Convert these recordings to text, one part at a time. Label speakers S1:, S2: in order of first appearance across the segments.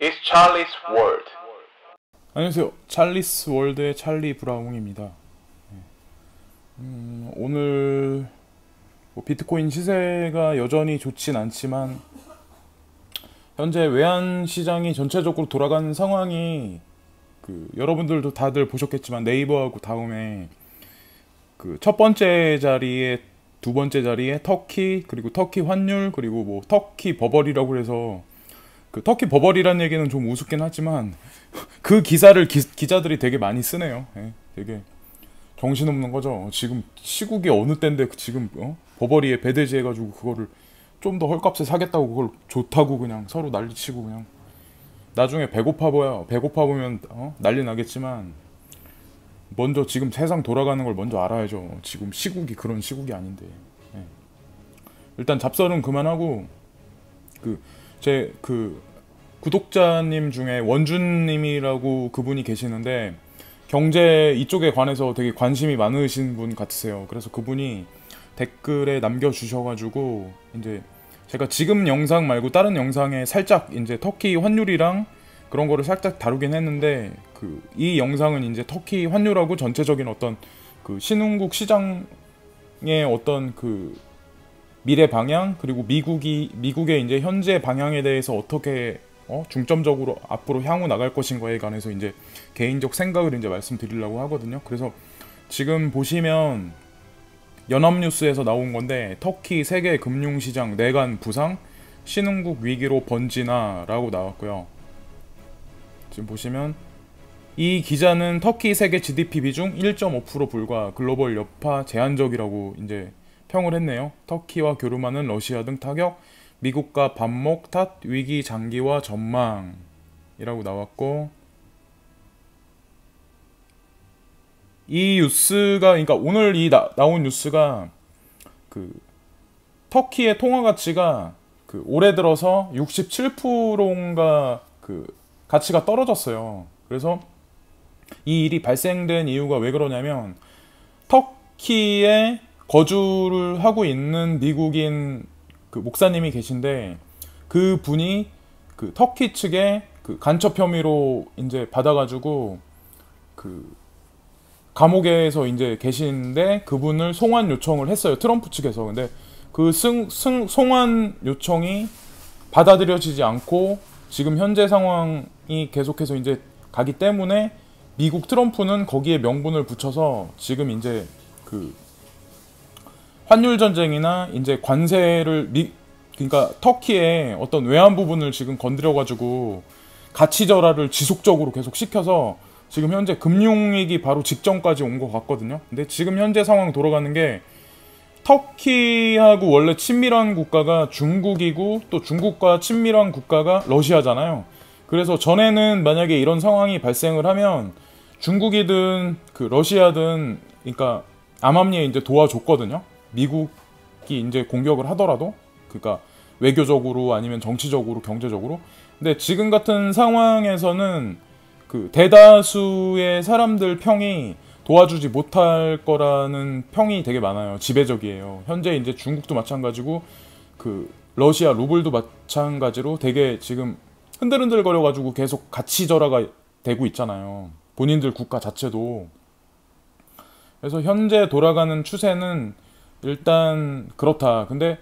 S1: It's Charlie's World.
S2: 안녕하세요. 찰리스 월드의 찰리 브라웅입니다. 오늘 비트코인 시세가 여전히 좋진 않지만 현재 외환 시장이 전체적으로 돌아가는 상황이 여러분들도 다들 보셨겠지만 네이버하고 다음에 첫 번째 자리에 두 번째 자리에 터키, 그리고 터키 환율, 그리고 뭐 터키 버벌이라고 해서 터키 버벌이라는 얘기는 좀 우습긴 하지만 그 기사를 기자들이 되게 많이 쓰네요. 예, 되게 정신없는 거죠. 지금 시국이 어느 때인데 지금 버버리에 배대지 해가지고 그거를 좀 더 헐값에 사겠다고 그걸 좋다고 그냥 서로 난리치고 그냥 나중에 배고파 보면 난리 나겠지만 먼저 지금 세상 돌아가는 걸 먼저 알아야죠. 지금 시국이 그런 시국이 아닌데. 예. 일단 잡설은 그만하고 제 구독자님 중에 원준님이라고 그분이 계시는데 경제 이쪽에 관해서 되게 관심이 많으신 분 같으세요. 그래서 그분이 댓글에 남겨주셔가지고 이제 제가 지금 영상 말고 다른 영상에 살짝 이제 터키 환율이랑 그런 거를 살짝 다루긴 했는데 이 영상은 이제 터키 환율하고 전체적인 어떤 신흥국 시장의 어떤 미래 방향, 그리고 미국의 이제 현재 방향에 대해서 어떻게 중점적으로 앞으로 향후 나갈 것인가에 관해서 이제 개인적 생각을 이제 말씀드리려고 하거든요. 그래서 지금 보시면 연합뉴스에서 나온 건데 터키 세계 금융시장 내관 부상, 신흥국 위기로 번지나라고 나왔고요. 지금 보시면 이 기자는 터키 세계 GDP 비중 1.5% 불과 글로벌 여파 제한적이라고 이제 평을 했네요. 터키와 교류하는 러시아 등 타격, 미국과 반목 탓, 위기 장기화 전망이라고 나왔고, 이 뉴스가 그러니까 오늘 나온 뉴스가 터키의 통화 가치가 올해 들어서 67%인가 가치가 떨어졌어요. 그래서 이 일이 발생된 이유가 왜 그러냐면 터키에 거주를 하고 있는 미국인 목사님이 계신데 그 분이 터키 측에 간첩 혐의로 이제 받아가지고 감옥에서 이제 계신데 그분을 송환 요청을 했어요. 트럼프 측에서. 근데 송환 요청이 받아들여지지 않고 지금 현재 상황이 계속해서 이제 가기 때문에 미국 트럼프는 거기에 명분을 붙여서 지금 이제 환율 전쟁이나 이제 관세를 그러니까 터키의 어떤 외환 부분을 지금 건드려가지고 가치 절하를 지속적으로 계속 시켜서 지금 현재 금융위기 바로 직전까지 온 것 같거든요. 근데 지금 현재 상황 돌아가는 게 터키하고 원래 친밀한 국가가 중국이고 또 중국과 친밀한 국가가 러시아잖아요. 그래서 전에는 만약에 이런 상황이 발생을 하면 중국이든 러시아든 그러니까 암암리에 이제 도와줬거든요. 미국이 이제 공격을 하더라도 그러니까 외교적으로 아니면 정치적으로 경제적으로. 근데 지금 같은 상황에서는 대다수의 사람들 평이 도와주지 못할 거라는 평이 되게 많아요. 지배적이에요. 현재 이제 중국도 마찬가지고 러시아 루블도 마찬가지로 되게 지금 흔들흔들 거려가지고 계속 가치 절하가 되고 있잖아요. 본인들 국가 자체도. 그래서 현재 돌아가는 추세는 일단 그렇다. 근데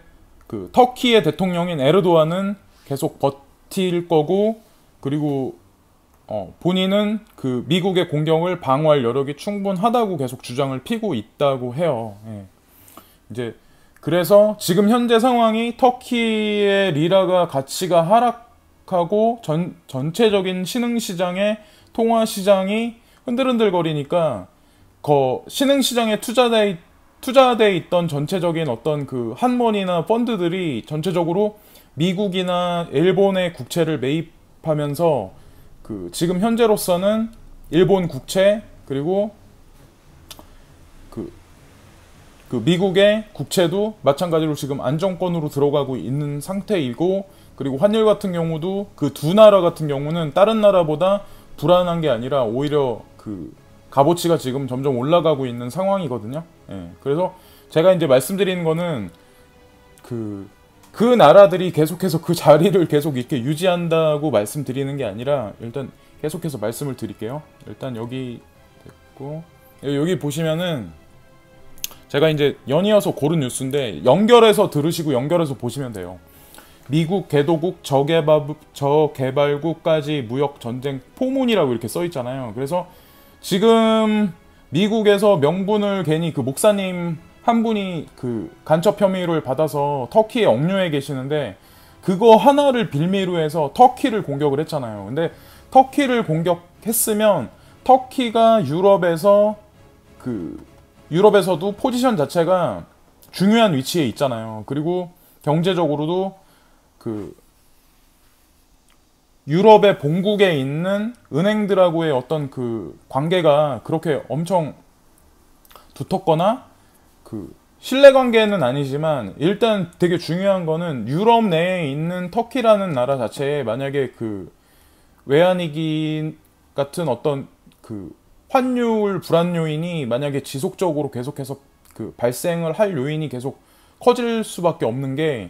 S2: 터키의 대통령인 에르도안은 계속 버틸 거고, 그리고 본인은 미국의 공격을 방어할 여력이 충분하다고 계속 주장을 피고 있다고 해요. 예. 이제 그래서 지금 현재 상황이 터키의 리라가 가치가 하락하고 전체적인 신흥시장의 통화시장이 흔들흔들거리니까 신흥시장에 투자돼 있던 전체적인 어떤 한머니나 펀드들이 전체적으로 미국이나 일본의 국채를 매입하면서 지금 현재로서는 일본 국채 그리고 미국의 국채도 마찬가지로 지금 안정권으로 들어가고 있는 상태이고, 그리고 환율 같은 경우도 두 나라 같은 경우는 다른 나라보다 불안한 게 아니라 오히려 값어치가 지금 점점 올라가고 있는 상황이거든요. 예. 그래서 제가 이제 말씀드리는 거는 그 나라들이 계속해서 그 자리를 계속 이렇게 유지한다고 말씀드리는 게 아니라 일단 계속해서 말씀을 드릴게요. 일단 여기 됐고 여기 보시면은 제가 이제 연이어서 고른 뉴스인데 연결해서 들으시고 연결해서 보시면 돼요. 미국 개도국 저개발국까지 무역 전쟁 포문이라고 이렇게 써 있잖아요. 그래서 지금 미국에서 명분을 괜히 그 목사님 한 분이 그 간첩 혐의를 받아서 터키에 억류해 계시는데 그거 하나를 빌미로 해서 터키를 공격을 했잖아요. 근데 터키를 공격했으면 터키가 유럽에서도 포지션 자체가 중요한 위치에 있잖아요. 그리고 경제적으로도 그 유럽의 본국에 있는 은행들하고의 어떤 그 관계가 그렇게 엄청 두텁거나 그 신뢰 관계는 아니지만 일단 되게 중요한 거는 유럽 내에 있는 터키라는 나라 자체에 만약에 그 외환위기 같은 어떤 그 환율 불안 요인이 만약에 지속적으로 계속해서 그 발생을 할 요인이 계속 커질 수밖에 없는 게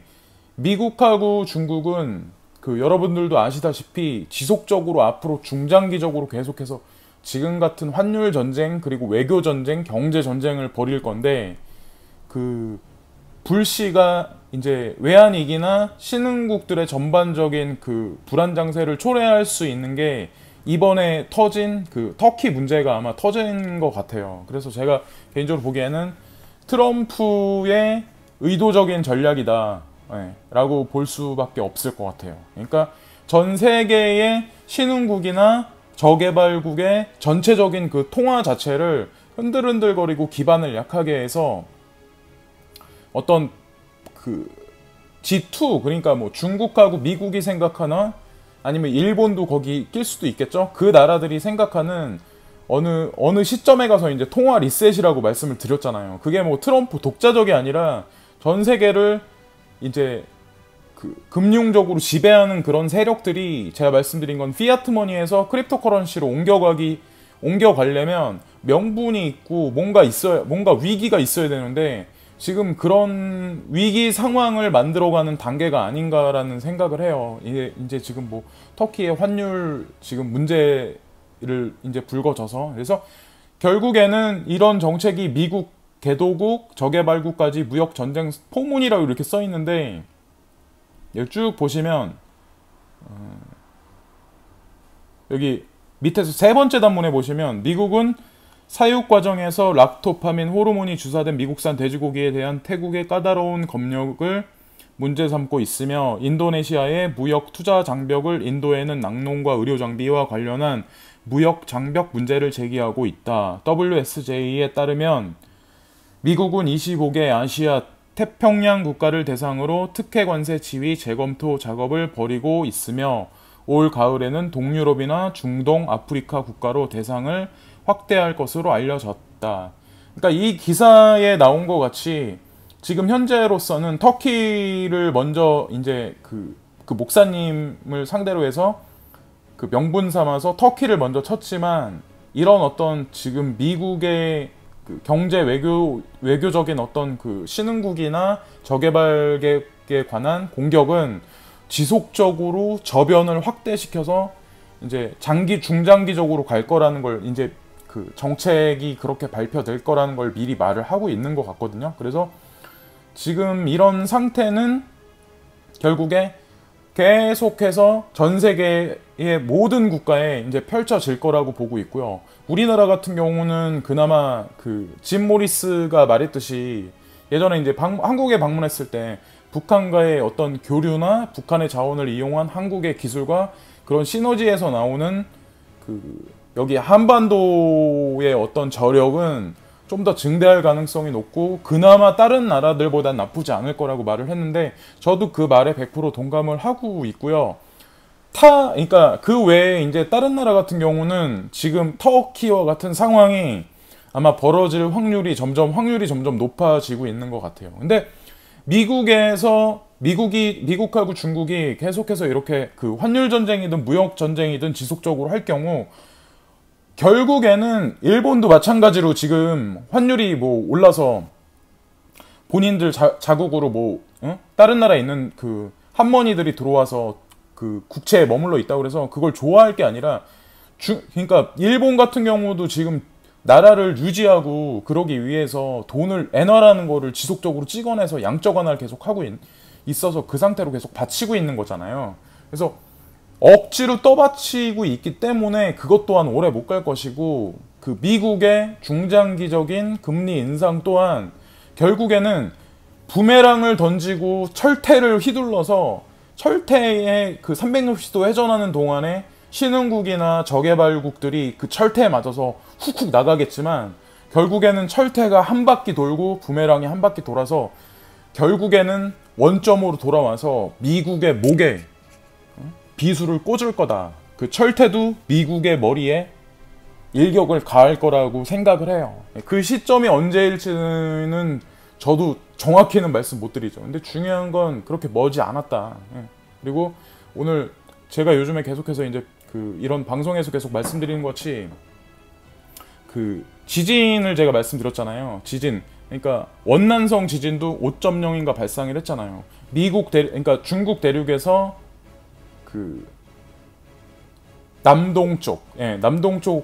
S2: 미국하고 중국은 그 여러분들도 아시다시피 지속적으로 앞으로 중장기적으로 계속해서 지금 같은 환율 전쟁 그리고 외교 전쟁, 경제 전쟁을 벌일 건데 그 불씨가 이제 외환위기나 신흥국들의 전반적인 그 불안 장세를 초래할 수 있는 게 이번에 터진 그 터키 문제가 아마 터진 것 같아요. 그래서 제가 개인적으로 보기에는 트럼프의 의도적인 전략이다 라고 볼 수밖에 없을 것 같아요. 그러니까 전 세계의 신흥국이나 저개발국의 전체적인 그 통화 자체를 흔들흔들거리고 기반을 약하게 해서 어떤 그 G2 그러니까 뭐 중국하고 미국이 생각하나 아니면 일본도 거기 낄 수도 있겠죠. 그 나라들이 생각하는 어느 시점에 가서 이제 통화 리셋이라고 말씀을 드렸잖아요. 그게 뭐 트럼프 독자적이 아니라 전 세계를 이제 그 금융적으로 지배하는 그런 세력들이 제가 말씀드린 건 피아트 머니에서 크립토 커런시로 옮겨가려면 명분이 있고 뭔가 위기가 있어야 되는데 지금 그런 위기 상황을 만들어가는 단계가 아닌가라는 생각을 해요. 이제 지금 뭐 터키의 환율 지금 문제를 이제 불거져서 그래서 결국에는 이런 정책이 미국 개도국 저개발국까지 무역 전쟁 포문이라고 이렇게 써 있는데 여기 쭉 보시면 여기 밑에서 세 번째 단문에 보시면 미국은 사육 과정에서 락토파민 호르몬이 주사된 미국산 돼지고기에 대한 태국의 까다로운 검역을 문제 삼고 있으며 인도네시아의 무역 투자 장벽을 인도에는 낙농과 의료 장비와 관련한 무역 장벽 문제를 제기하고 있다. WSJ에 따르면 미국은 25개 아시아 태평양 국가를 대상으로 특혜 관세 지위 재검토 작업을 벌이고 있으며 올 가을에는 동유럽이나 중동, 아프리카 국가로 대상을 확대할 것으로 알려졌다. 그러니까 이 기사에 나온 것 같이 지금 현재로서는 터키를 먼저 이제 그 목사님을 상대로 해서 그 명분 삼아서 터키를 먼저 쳤지만 이런 어떤 지금 미국의 그 경제 외교적인 어떤 그 신흥국이나 저개발국에 관한 공격은 지속적으로 저변을 확대시켜서 이제 중장기적으로 갈 거라는 걸 이제 그 정책이 그렇게 발표될 거라는 걸 미리 말을 하고 있는 것 같거든요. 그래서 지금 이런 상태는 결국에 계속해서 전 세계의 모든 국가에 이제 펼쳐질 거라고 보고 있고요. 우리나라 같은 경우는 그나마 그 짐 모리스가 말했듯이 예전에 이제 한국에 방문했을 때 북한과의 어떤 교류나 북한의 자원을 이용한 한국의 기술과 그런 시너지에서 나오는 그 여기 한반도의 어떤 저력은 좀 더 증대할 가능성이 높고 그나마 다른 나라들보단 나쁘지 않을 거라고 말을 했는데 저도 그 말에 100% 동감을 하고 있고요. 그러니까 그 외에 이제 다른 나라 같은 경우는 지금 터키와 같은 상황이 아마 벌어질 확률이 점점 높아지고 있는 것 같아요. 근데 미국하고 중국이 계속해서 이렇게 그 환율 전쟁이든 무역 전쟁이든 지속적으로 할 경우 결국에는 일본도 마찬가지로 지금 환율이 뭐 올라서 본인들 자국으로 뭐 다른 나라에 있는 그 할머니들이 들어와서 그 국채에 머물러 있다고 그래서 그걸 좋아할 게 아니라 그러니까 일본 같은 경우도 지금 나라를 유지하고 그러기 위해서 돈을 엔화라는 거를 지속적으로 찍어내서 양적 완화를 계속 하고 있어서 그 상태로 계속 받치고 있는 거잖아요. 그래서 억지로 떠받치고 있기 때문에 그것 또한 오래 못 갈 것이고, 그 미국의 중장기적인 금리 인상 또한 결국에는 부메랑을 던지고 철퇴를 휘둘러서 철퇴에 그 360도 회전하는 동안에 신흥국이나 저개발국들이 그 철퇴에 맞아서 훅훅 나가겠지만, 결국에는 철퇴가 한 바퀴 돌고 부메랑이 한 바퀴 돌아서 결국에는 원점으로 돌아와서 미국의 목에 비수를 꽂을 거다. 그 철퇴도 미국의 머리에 일격을 가할 거라고 생각을 해요. 그 시점이 언제일지는 저도 정확히는 말씀 못 드리죠. 근데 중요한 건 그렇게 머지 않았다. 그리고 오늘 제가 요즘에 계속해서 이제 그 이런 방송에서 계속 말씀드리는 것이, 그 지진을 제가 말씀드렸잖아요. 지진. 그러니까 원난성 지진도 5.0인가 발생을 했잖아요. 그러니까 중국 대륙에서 그 남동쪽, 남동쪽에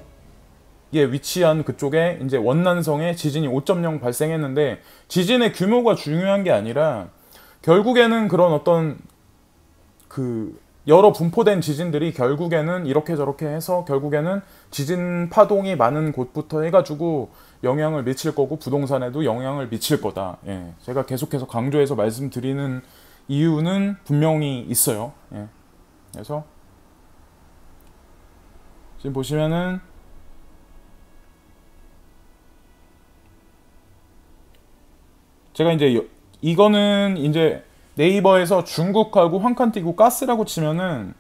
S2: 위치한 그쪽에 이제 원난성에 지진이 5.0 발생했는데, 지진의 규모가 중요한 게 아니라 결국에는 그런 어떤 그 여러 분포된 지진들이 결국에는 이렇게 저렇게 해서 결국에는 지진 파동이 많은 곳부터 해가지고 영향을 미칠 거고 부동산에도 영향을 미칠 거다. 제가 계속해서 강조해서 말씀드리는 이유는 분명히 있어요. 그래서 지금 보시면은 제가 이제 이거는 이제 네이버에서 중국하고 한칸 띄고 가스라고 치면은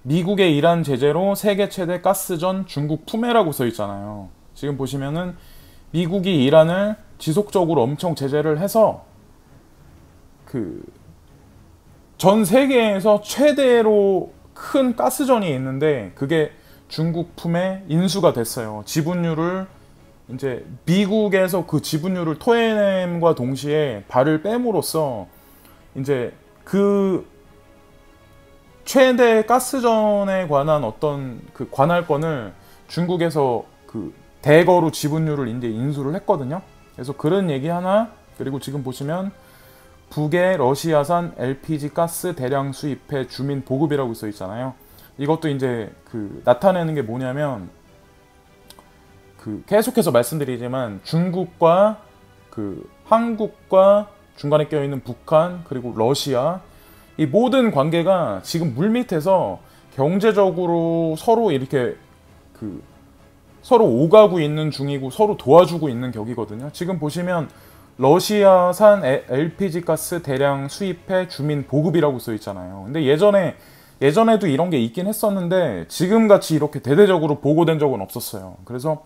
S2: 미국의 이란 제재로 세계 최대 가스전 중국 품해라고 써 있잖아요. 지금 보시면은 미국이 이란을 지속적으로 엄청 제재를 해서 그 전 세계에서 최대로 큰 가스전이 있는데 그게 중국 품에 인수가 됐어요. 지분율을 이제 미국에서 그 지분율을 토해냄과 동시에 발을 뺨으로써 이제 그 최대 가스전에 관한 어떤 그 관할권을 중국에서 그 대거로 지분율을 이제 인수를 했거든요. 그래서 그런 얘기 하나, 그리고 지금 보시면 북의 러시아산 LPG 가스 대량 수입해 주민 보급이라고 써 있잖아요. 이것도 이제 그 나타내는 게 뭐냐면, 그 계속해서 말씀드리지만 중국과 그 한국과 중간에 껴있는 북한 그리고 러시아, 이 모든 관계가 지금 물밑에서 경제적으로 서로 이렇게 그 서로 오가고 있는 중이고 서로 도와주고 있는 격이거든요. 지금 보시면 러시아산 LPG 가스 대량 수입해 주민 보급이라고 써 있잖아요. 근데 예전에도 이런 게 있긴 했었는데 지금같이 이렇게 대대적으로 보고된 적은 없었어요. 그래서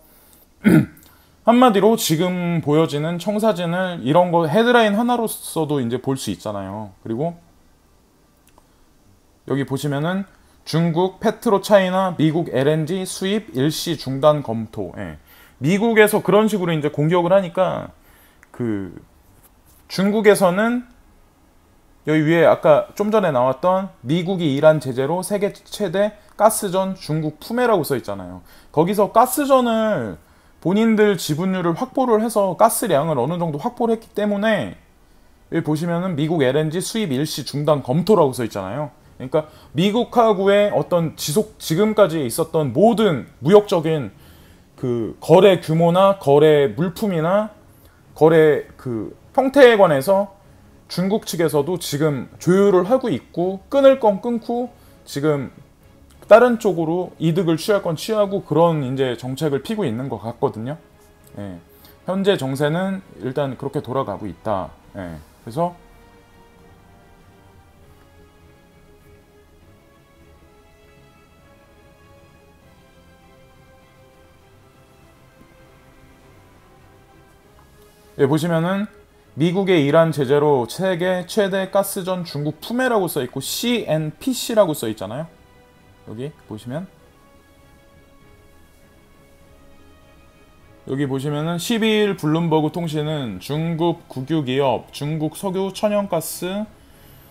S2: 한마디로 지금 보여지는 청사진을 이런 거 헤드라인 하나로서도 이제 볼 수 있잖아요. 그리고 여기 보시면은 중국 페트로 차이나 미국 LNG 수입 일시 중단 검토. 미국에서 그런 식으로 이제 공격을 하니까 그 중국에서는 여기 위에 아까 좀 전에 나왔던 미국이 이란 제재로 세계 최대 가스전 중국 품해라고 써 있잖아요. 거기서 가스전을 본인들 지분율을 확보를 해서 가스량을 어느 정도 확보를 했기 때문에 여기 보시면은 미국 LNG 수입 일시 중단 검토라고 써 있잖아요. 그러니까 미국하고의 어떤 지금까지 있었던 모든 무역적인 그 거래 규모나 거래 물품이나 거래 그 형태에 관해서 중국 측에서도 지금 조율을 하고 있고, 끊을 건 끊고 지금 다른 쪽으로 이득을 취할 건 취하고 그런 이제 정책을 피고 있는 것 같거든요. 현재 정세는 일단 그렇게 돌아가고 있다. 그래서 보시면은 미국의 이란 제재로 세계 최대 가스전 중국 품해라고 써 있고 CNPC라고 써 있잖아요. 여기 보시면 여기 보시면은 12일 블룸버그 통신은 중국 국유기업 중국 석유 천연가스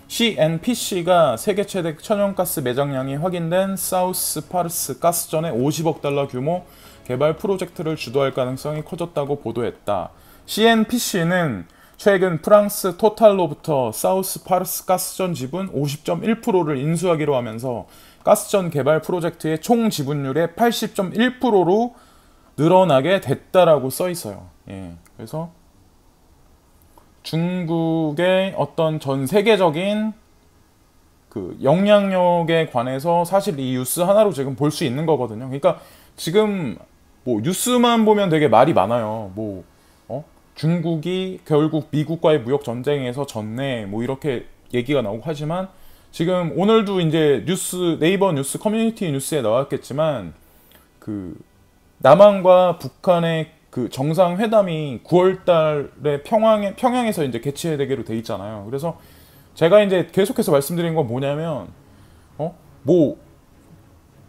S2: CNPC가 세계 최대 천연가스 매장량이 확인된 사우스 파르스 가스전의 50억 달러 규모 개발 프로젝트를 주도할 가능성이 커졌다고 보도했다. CNPC는 최근 프랑스 토탈로부터 사우스 파르스 가스전 지분 50.1%를 인수하기로 하면서 가스전 개발 프로젝트의 총 지분율의 80.1%로 늘어나게 됐다라고 써 있어요. 예, 그래서 중국의 어떤 전 세계적인 그 영향력에 관해서 사실 이 뉴스 하나로 지금 볼 수 있는 거거든요. 그러니까 지금 뭐 뉴스만 보면 되게 말이 많아요. 뭐 중국이 결국 미국과의 무역 전쟁에서 졌네, 뭐 이렇게 얘기가 나오고 하지만 지금 오늘도 이제 뉴스 네이버 뉴스 커뮤니티 뉴스에 나왔겠지만 그 남한과 북한의 그 정상회담이 9월 달에 평양에서 이제 개최되기로 돼 있잖아요. 그래서 제가 이제 계속해서 말씀드린 건 뭐냐면, 뭐,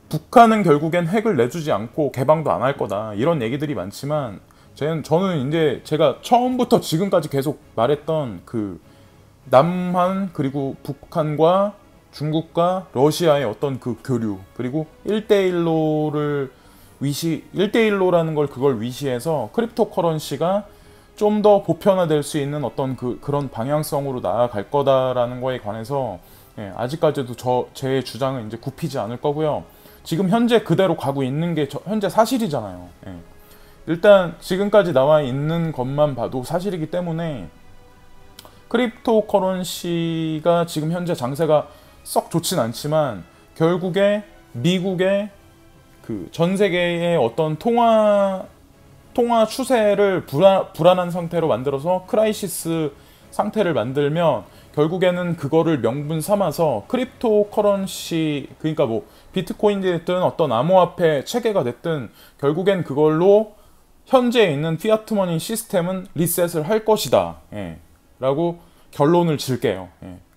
S2: 북한은 결국엔 핵을 내주지 않고 개방도 안 할 거다. 이런 얘기들이 많지만, 저는 이제 제가 처음부터 지금까지 계속 말했던 그 남한 그리고 북한과 중국과 러시아의 어떤 그 교류, 그리고 1대1로라는 걸 그걸 위시해서 크립토 커런시가 좀 더 보편화될 수 있는 어떤 그런 방향성으로 나아갈 거다라는 거에 관해서 아직까지도 제 주장은 이제 굽히지 않을 거고요. 지금 현재 그대로 가고 있는 게 현재 사실이잖아요. 일단 지금까지 나와 있는 것만 봐도 사실이기 때문에 크립토 커런시가 지금 현재 장세가 썩 좋진 않지만 결국에 미국의 그 전 세계의 어떤 통화 추세를 불안한 상태로 만들어서 크라이시스 상태를 만들면 결국에는 그거를 명분 삼아서 크립토 커런시, 그러니까 뭐 비트코인이 됐든 어떤 암호화폐 체계가 됐든 결국엔 그걸로 현재 있는 피아트머니 시스템은 리셋을 할 것이다, 라고 결론을 질게요.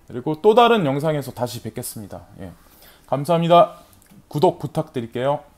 S2: 그리고 또 다른 영상에서 다시 뵙겠습니다. 감사합니다. 구독 부탁드릴게요.